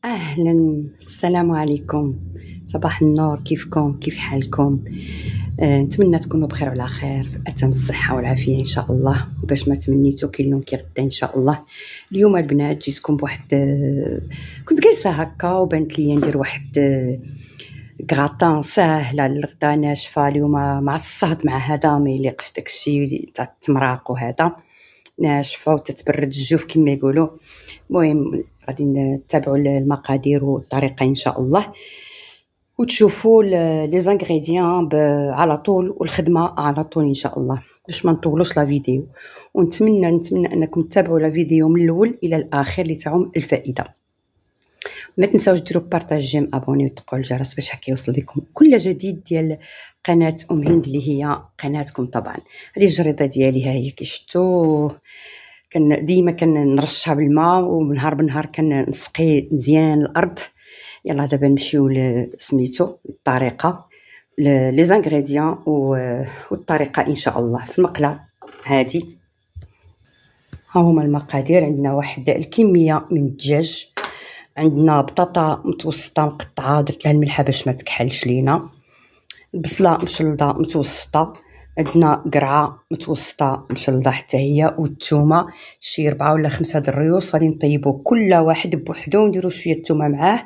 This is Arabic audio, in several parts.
اهلا، السلام عليكم، صباح النور. كيفكم؟ كيف حالكم؟ نتمنى تكونوا بخير وعلى خير في اتم الصحه والعافيه ان شاء الله. باش ما تمنيتو كاين لهم كيغدا ان شاء الله. اليوم البنات جيتكم بواحد كنت جالسه هكا وبانت لي ندير واحد كغاطان ساهله للغدا ناشفه. اليوم معصهت مع هذا ما يليقش داكشي تاع التمراق وهذا ناشفه وتتبرد الجوف كما يقولوا. المهم غادي نتبعوا المقادير والطريقه ان شاء الله وتشوفوا لي زانغريديان على طول والخدمه على طول ان شاء الله باش ما نطولوش لا فيديو. ونتمنى انكم تتابعوا لا فيديو من الاول الى الاخر لتعم الفائده. ما تنساوش ديروا بارطاجي ابوني وتقوا الجرس باش هكا يوصل لكم كل جديد ديال قناه هند اللي هي قناتكم. طبعا هذه الجريده ديالي ها هي كي شفتوا كان ديما كنرشها بالماء ونهار بنهار كنسقي مزيان الارض. يلا دابا نمشيو لسميتو الطريقه لي زانغريديان والطريقه ان شاء الله في المقله هذه. ها هما المقادير. عندنا واحد الكميه من الدجاج، عندنا بطاطا متوسطه مقطعه درت لها الملحه باش ما تكحلش لينا، البصله مشلضه متوسطه، عندنا قرعه متوسطه مشلضه حتى هي، والثومه شي 4 ولا 5 الريوس. غادي نطيبوا كل واحد بوحدو ونديروا شويه الثومه معاه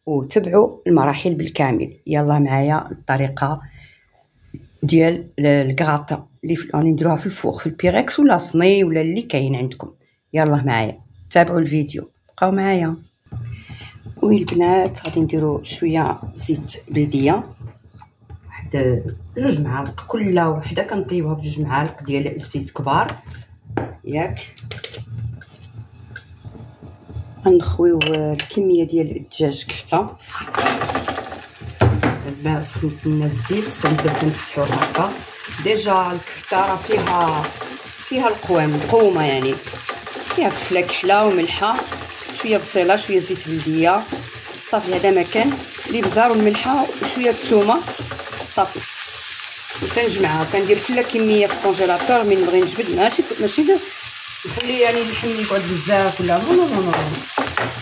وتبعوا المراحل بالكامل. يلا معايا الطريقه ديال الكراطه اللي غادي نديروها في الفوق في البيركس ولا صني ولا اللي كاين عندكم. يلا معايا تابعوا الفيديو، بقاو معايا. والبنات غادي نديروا شويه زيت بلديه، واحد 2 معالق كل وحده كنطيبوها ب2 معالق ديال الزيت كبار ياك. غنخويو الكميه ديال الدجاج كفته. دابا سخنت لنا الزيت ونبداو تنفتحوه هكا. ديجا الكفته راه فيها القوامه يعني فيها فلفله كحله وملحه شويه بصيله شويه زيت بلديه صافي. هذا مكان الابزار والملحه وشويه الثومه صافي وتنجمعها. كندير كل كميه في الكونجيلاتور من بغي نجبد ماشي نخلي يعني اللحم يقعد بزاف ولا نو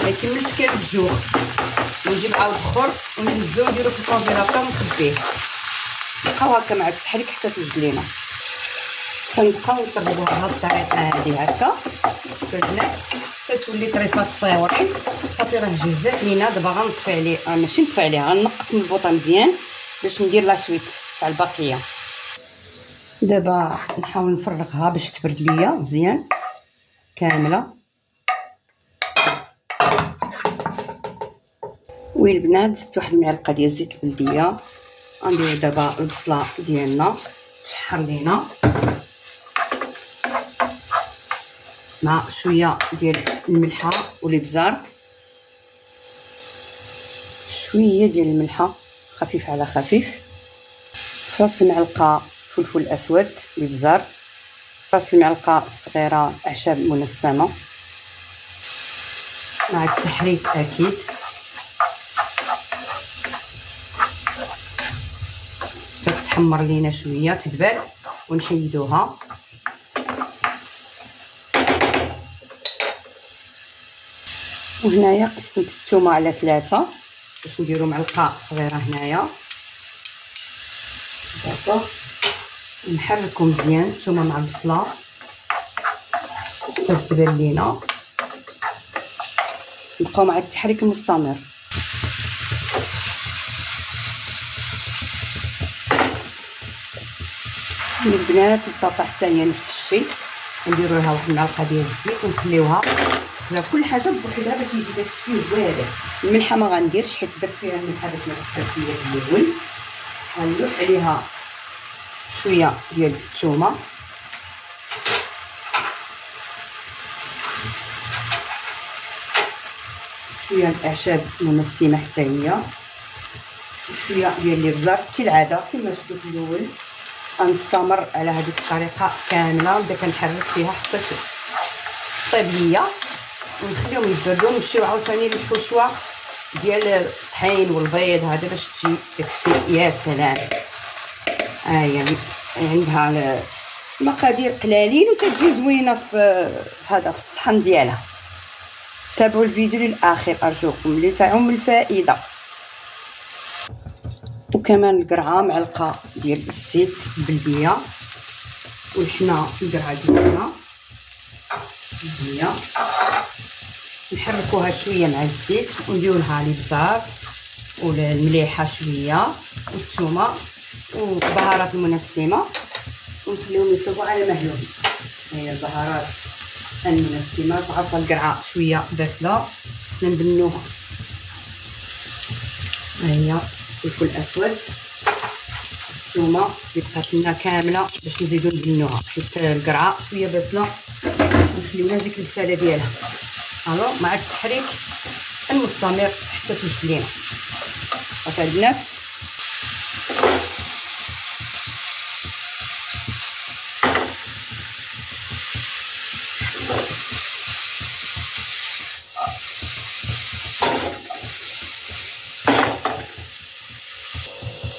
ما يكملش كاع الجوع. ونجيب عاود اخر ونهزو نديرو في الكونجيلاتور ونخبيه نبقاو هكا مع التحريك حتى توجد لينا. تنبقاو نقلبوها بهاد الطريقه هادي هكا البنات حتى تولي طريفات صغيورين صافي. راه جهزات لينا. دابا غنطفي عليه ماشي نطفي عليه، غنقص من البوطه مزيان باش ندير لا سويت تاع الباقيه. دابا نحاول نفرغها باش تبرد ليا مزيان كامله. والبنات زدت واحد المعلقه ديال الزيت البلديه. غنديرو دابا البصله ديالنا تشحر لينا مع شويه ديال الملحه والابزار، شويه ديال الملحه خفيف على خفيف، راس المعلقه فلفل اسود والابزار، راس المعلقه الصغيره اعشاب منسمه مع التحريك اكيد. تتحمر لينا شويه تدبل ونحيدوها. وهنايا قسمت الثومه على 3 باش نديرو معلقه صغيره هنايا دابا. نحركو مزيان الثومه مع البصله حتى تدبل لينا. نبقاو مع التحريك المستمر. البنات البطاطا حتى هي نفس الشيء نديرو لها واحد المعلقه ديال الزيت ونخليوها تخلى كل حاجه بوحدها باش يجي داكشي زوين. الملحه ما غنديرش حيت درت فيها الملحه باش ما تحرقش ليا في الاول. غنلوح عليها شويه ديال الثومه شويه الاعشاب المنسمه حتى هي، شويه ديال الابزار كالعاده كما شفتوا في الاول. غنستمر على هذه الطريقه كامله ونبدا كنحرك فيها حتى طيب ليا ونخليهم يبردوا. ونمشيو عاوتاني للحشوه ديال الطحين والبيض هذا باش تجي داكشي يا سلام. يعني عندها المقادير قلالين وتجي زوينه في هذا في الصحن ديالها. تابعوا الفيديو للاخر ارجوكم لتعم الفائده. وكمان القرعه معلقه ديال الزيت بلديه، ولحنا القرعه ديالنا بلديه، نحركوها شويه مع الزيت ونديرو لها الابزار والمليحه شويه والثومه والبهارات المنسمه ونخليهم يطيبوا على مهلهم. هي البهارات المنسمه، تعرفوا القرعه شويه باسله خصنا نبنوها. ها هي الفلفل الاسود، الثومه اللي بقات لنا كامله باش نزيدو نبنوها، حيت القرعه شويه باسله نخليو لها ديك البساله ديالها. الو مع التحريك المستمر حتى توجد لينا. صافي البنات،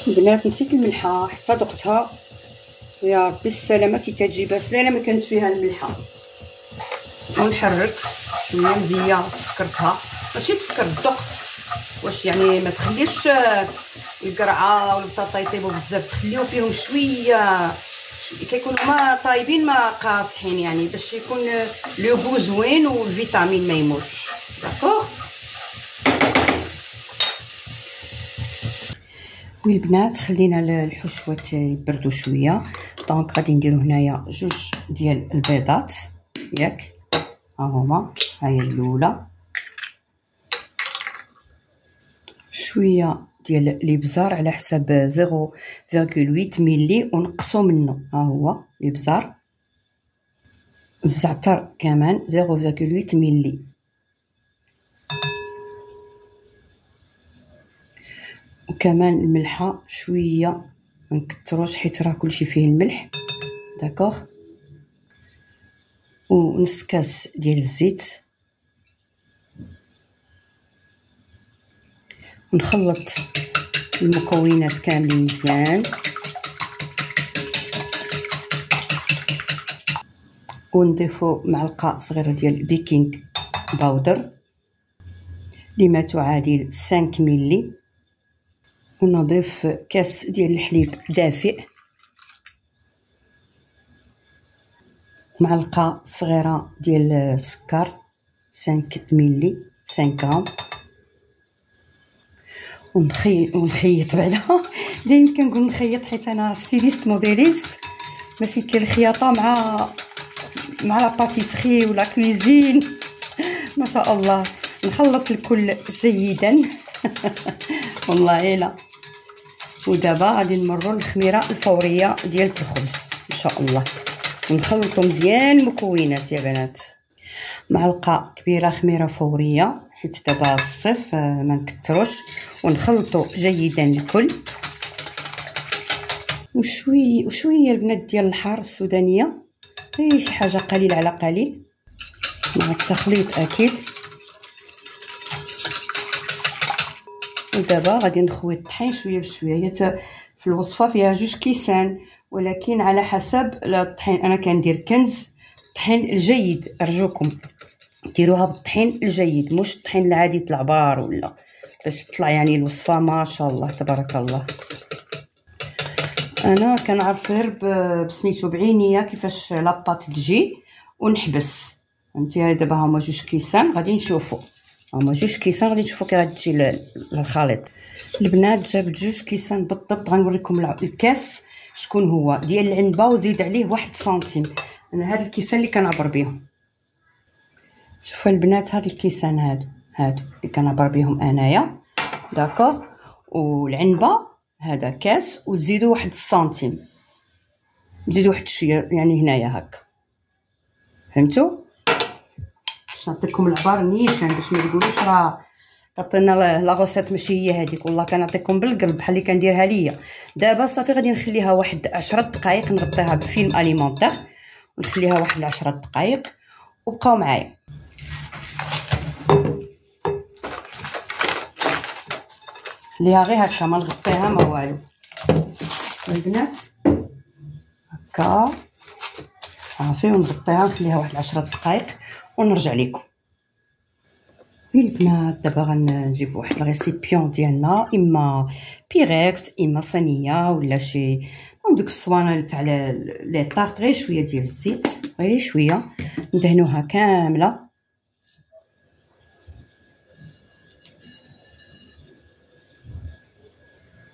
البنات نسيت الملحه حتى ذقتها، يا ربي السلامه كي كتجي باسله الا ما كانت فيها الملحه. ونحرك شويه مزيه سكرتها، ماشي تسكر الذقت واش يعني، ما تخليش القرعه والبطاطا يطيبوا بزاف، تخليو فيهم شويه كيكونوا ما طايبين ما قاصحين، يعني باش يكون لو غو زوين والفيتامين ما يموتش. داكوغ والبنات، خلينا الحشوات يبردوا شويه. دونك غادي نديرو هنايا جوج ديال البيضات ياك، ها هما، ها هي الاولى، شويه ديال الابزار على حساب 0.8 ملي ونقصوا منه، ها هو الابزار، الزعتر كمان 0.8 ملي، وكمان الملحه شويه ما نكتروش حيت راه كلشي فيه الملح. داكوغ، ونص كاس ديال الزيت، ونخلط المكونات كاملين مزيان، ونضيفو معلقه صغيره ديال البيكينغ باودر اللي ما تعادل 5 ملي، ونضيف كاس ديال الحليب دافئ، معلقه صغيره ديال السكر 5 ملي 5 غرام، ونخيط بعدا. دايما كنقول نخيط حيت انا ستيليست موديليست، ماشي كاين الخياطه مع لا باتيسري ولا كويزين ما شاء الله. نخلط الكل جيدا والله لا. ودابا غادي نمروا للخميره الفوريه ديال الخبز ان شاء الله، ونخلطوا مزيان المكونات يا بنات. معلقه كبيره خميره فوريه حيت دابا الصيف ما نكتروش، ونخلطوا جيدا الكل، وشويه البنات ديال الحار السودانيه، غير شي حاجه قليل على قليل مع التخليط اكيد. ودابا غادي نخوي الطحين شويه بشويه. هي في الوصفه فيها 2 كيسان، ولكن على حسب الطحين. انا كندير كنز الطحين الجيد، ارجوكم ديروها بالطحين الجيد مش الطحين العادي تاع العبار ولا، باش تطلع يعني الوصفه ما شاء الله تبارك الله. انا كنعرف غير بسميتو بعينيا كيفاش لاباط تجي ونحبس. فهمتي؟ دابا هما 2 كيسان غادي نشوفوا، هما 2 كيسان غادي نشوفوا كي غتجي للخليط. البنات جابت 2 كيسان بالضبط. غنوريكم الكاس شكون هو ديال العنبه، وزيد عليه 1 سنتيم. انا هاد الكيسان اللي كنعبر بهم، شوفوا البنات هاد الكيسان هادو اللي كنعبر بهم انايا. داكوغ، والعنبه هذا كاس، وتزيدوا 1 سنتيم، نزيدوا واحد شويه يعني هنايا هكا. فهمتوا؟ باش نعطيكم العبار نيشان باش ما تقولوش راه عطينا لا غوسيت ماشي هي هذيك، والله كنعطيكم بالقلب بحال اللي كنديرها ليا. دابا صافي غادي نخليها واحد 10 دقائق، نغطيها بفيلم اليمونتير ونخليها واحد 10 دقائق، وبقاو معايا. خليها غير هكا ما نغطيها ما والو البنات، هكا صافي. ونغطيها نخليها واحد 10 دقائق ونرجع لكم. البنات دابا غنجيب واحد الريسيبيون ديالنا، اما بيريكس اما صينيه ولا شي ديك الصوانه تاع لي طارط، غير شويه ديال الزيت، غير شويه ندهنوها كامله.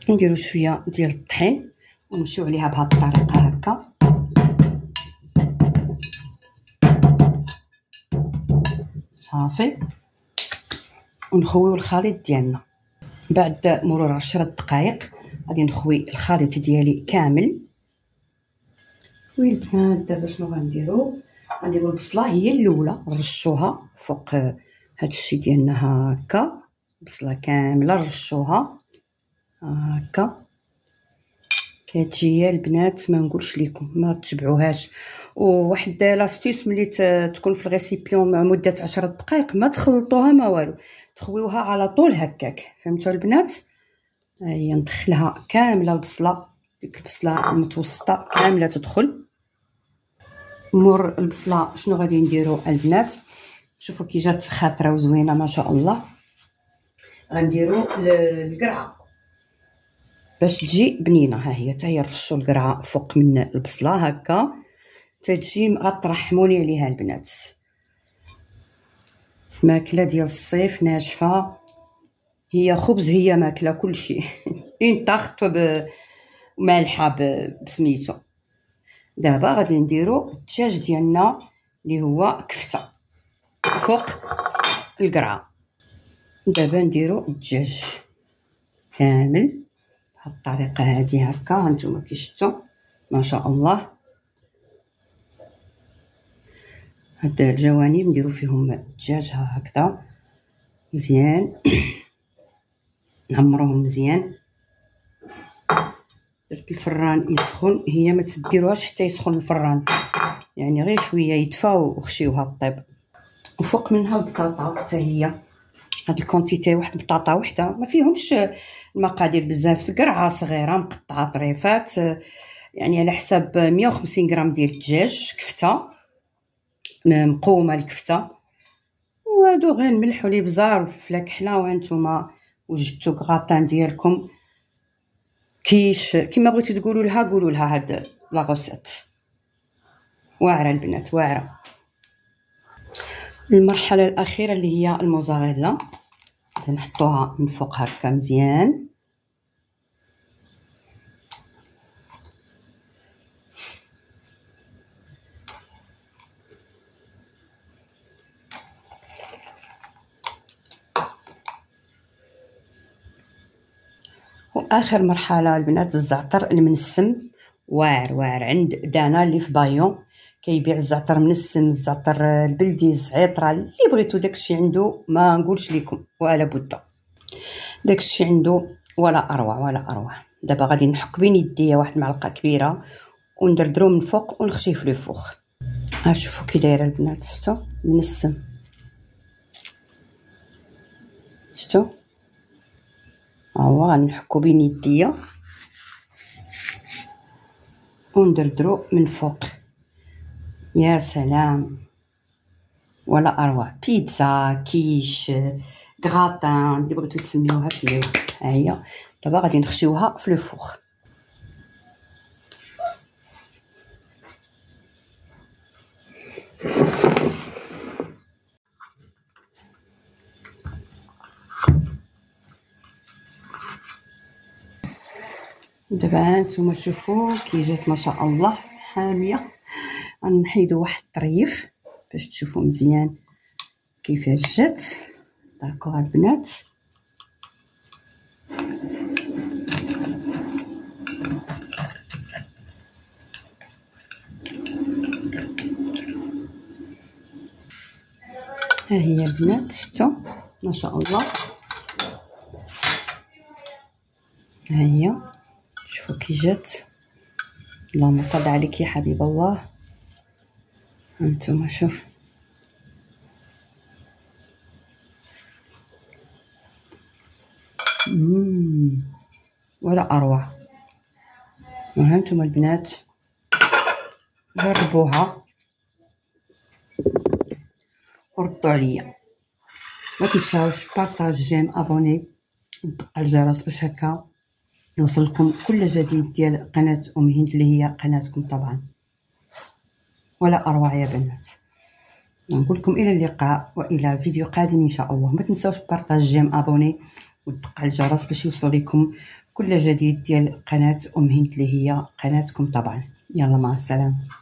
نديرو شويه ديال الطحين ونمشيو عليها بهذه الطريقه هكا. صافي، ونخويو الخليط ديالنا. بعد مرور 10 دقائق غادي نخوي الخليط ديالي كامل. البنات دابا شنو غنديرو؟ غنديرو البصله هي الاولى، نرشوها فوق هادشي ديالنا هكا، بصله كامله نرشوها هكا. كتجي البنات ما نقولش لكم ما تتبعوهاش. وواحد لاستيس ملي تكون في الريسيبيون مده 10 دقائق ما تخلطوها ما والو، تخويوها على طول هكاك. فهمتوا البنات؟ هي ندخلها كامله البصله، ديك البصله المتوسطه كامله تدخل. مور البصله شنو غادي نديرو البنات؟ شوفوا كي جات خاطره وزوينه ما شاء الله. غنديرو القرعه باش تجي بنينه. ها هي حتى هي نرشوا القرعه فوق من البصله هكا تتجي غترحموني عليها البنات. ماكله ديال الصيف ناشفه، هي خبز هي ماكله كلشي اون طاخط مالحه بسميتو. دابا غادي نديرو الدجاج ديالنا اللي هو كفته فوق القرعه. دابا نديرو الدجاج كامل بهاد الطريقه هادي هكا. هانتوما كي شفتوا ما شاء الله. هاد الجوانب نديرو فيهم الدجاج هكذا مزيان نعمروهم مزيان. درت الفران يسخن، هي ما تديروهاش حتى يسخن الفران، يعني غير شويه يدفى وخشيوها طيب. وفوق منها البطاطا حتى هي، هاد الكونتيتي واحد بطاطا وحده، ما فيهمش المقادير بزاف. قرعه صغيره مقطعه طريفات، يعني على حساب 150 غرام ديال الدجاج كفته مقومه الكفته. وهادو غير نملحو لي بزار وفلا كحله. وهانتوما وجدتو كغاطان ديالكم كيش كيما بغيتو تقولوا لها قولوا لها. هاد لا غوسيت واعره البنات واعره. المرحله الاخيره اللي هي الموزاريلا نحطوها من فوق هكا مزيان. واخر مرحله البنات الزعتر المنسم واعر واعر. عند دانا اللي في بايون كيبيع الزعتر منسم، الزعتر البلدي، الزعيطره اللي بغيتو داكشي عنده، ما نقولش لكم ولا بد داكشي عنده ولا اروع ولا اروع. دابا غادي نحك بين يديا واحد المعلقه كبيره وندردرو من فوق ونخشيه في الفوخ. ها شوفوا كي دايره البنات، شفتوا منسم، شفتوا ها هو. غنحكو بين يديا وندردرو من فوق. يا سلام ولا اروع. بيتزا، كيش، غراتان، اللي بغيتو تسميوها سميوها. ها هي دابا غادي نخشيوها في الفوخ. دابا هانتوما شوفوا كي جات ما شاء الله حاميه. غنحيدو واحد الطريف باش تشوفوا مزيان كيفاش جات. داكوغ البنات، ها هي البنات شفتوا ما شاء الله. ها هي شوفوا كي جات. اللهم صل عليك يا حبيب الله. هانتوما شوف ولا اروع. وهانتوما البنات جربوها وردوا عليا. ما تنساوش بارطاج، جيم، ابوني، دق الجرس باش هكا يوصلكم كل جديد ديال قناه هند اللي هي قناتكم طبعا، ولا اروع يا بنات. نقول لكم الى اللقاء والى فيديو قادم ان شاء الله. ما تنساوش بارطاج، جيم، ابوني ودق الجرس باش يوصل لكم كل جديد ديال قناه هند اللي هي قناتكم طبعا. يلا مع السلامه.